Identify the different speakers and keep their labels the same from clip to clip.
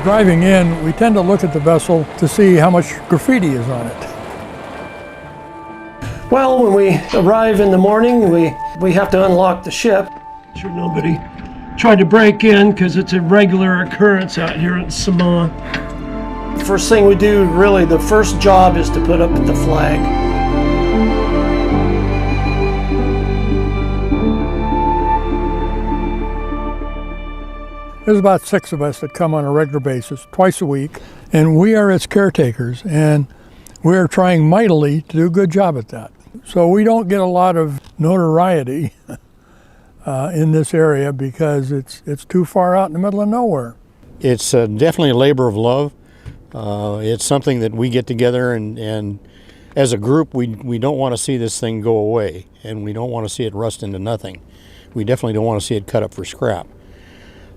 Speaker 1: Driving in, we tend to look at the vessel to see how much graffiti is on it.
Speaker 2: Well, when we arrive in the morning, we have to unlock the ship. Sure nobody tried to break in because it's a regular occurrence out here in Samoa. First thing we do, really, the first job is to put up the flag.
Speaker 1: There's about 6 of us that come on a regular basis, twice a week, and we are its caretakers, and we're trying mightily to do a good job at that. So we don't get a lot of notoriety in this area because it's too far out in the middle of nowhere.
Speaker 3: It's definitely a labor of love. It's something that we get together and as a group, we don't want to see this thing go away, and we don't want to see it rust into nothing. We definitely don't want to see it cut up for scrap.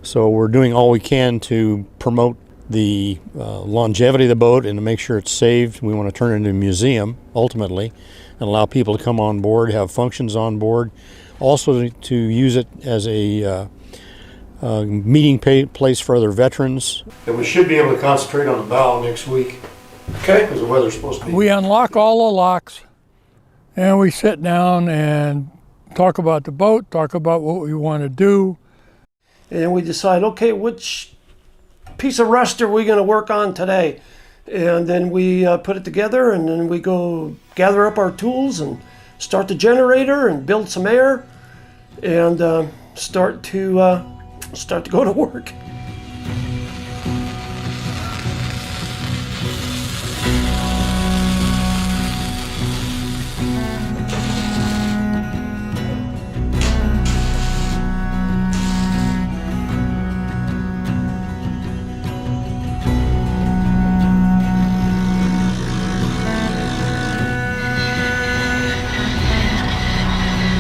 Speaker 3: So we're doing all we can to promote the longevity of the boat and to make sure it's saved. We want to turn it into a museum, ultimately, and allow people to come on board, have functions on board, also to use it as a meeting place for other veterans. And we should be able to concentrate on the bow next week. Okay. Because the weather's supposed to be.
Speaker 1: We unlock all the locks, and we sit down and talk about the boat, talk about what we want to do.
Speaker 2: And we decide, okay, which piece of rust are we going to work on today? And then we put it together, and then we go gather up our tools and start the generator and build some air and start to go to work.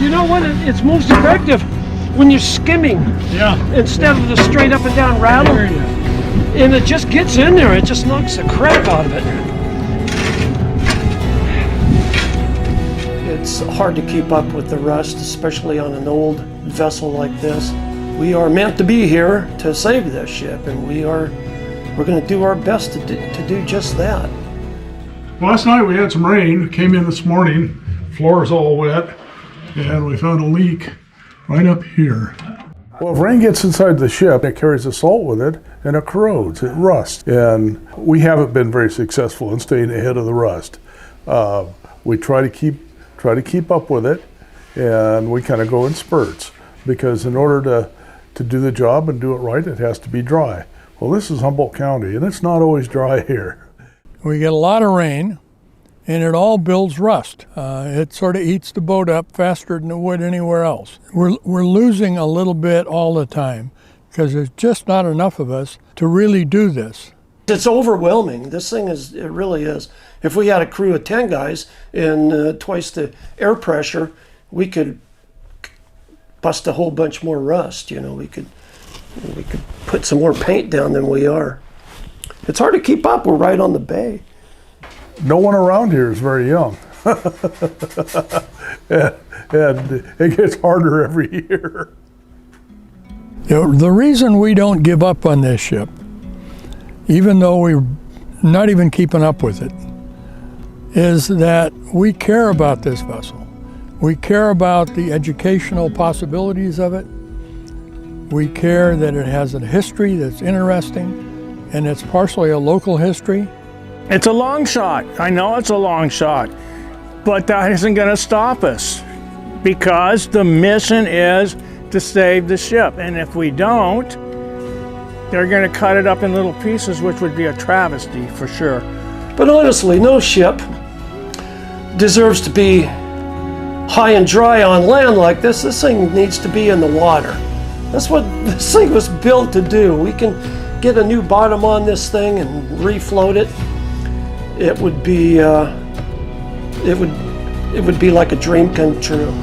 Speaker 2: You know what? It's most effective when you're skimming, instead of the straight up and down rattle. And it just gets in there. It just knocks the crap out of it. It's hard to keep up with the rust, especially on an old vessel like this. We are meant to be here to save this ship, and we're going to do our best to do just that.
Speaker 4: Last night we had some rain. Came in this morning. Floor is all wet. And we found a leak right up here.
Speaker 5: Well, if rain gets inside the ship, it carries the salt with it, and it corrodes, it rusts. And we haven't been very successful in staying ahead of the rust. We try to keep up with it, and we kind of go in spurts, because in order to do the job and do it right, it has to be dry. Well, this is Humboldt County, and it's not always dry here.
Speaker 1: We get a lot of rain, and it all builds rust. It sort of eats the boat up faster than it would anywhere else. We're losing a little bit all the time because there's just not enough of us to really do this.
Speaker 2: It's overwhelming. This thing it really is. If we had a crew of 10 guys and twice the air pressure, we could bust a whole bunch more rust. You know, we could put some more paint down than we are. It's hard to keep up. We're right on the bay.
Speaker 5: No one around here is very young. and it gets harder every year.
Speaker 1: You know, the reason we don't give up on this ship, even though we're not even keeping up with it, is that we care about this vessel. We care about the educational possibilities of it. We care that it has a history that's interesting, and it's partially a local history.
Speaker 6: It's a long shot. I know it's a long shot, but that isn't going to stop us because the mission is to save the ship. And if we don't, they're going to cut it up in little pieces, which would be a travesty for sure.
Speaker 2: But honestly, no ship deserves to be high and dry on land like this. This thing needs to be in the water. That's what this thing was built to do. We can get a new bottom on this thing and refloat it. It would be like a dream come true.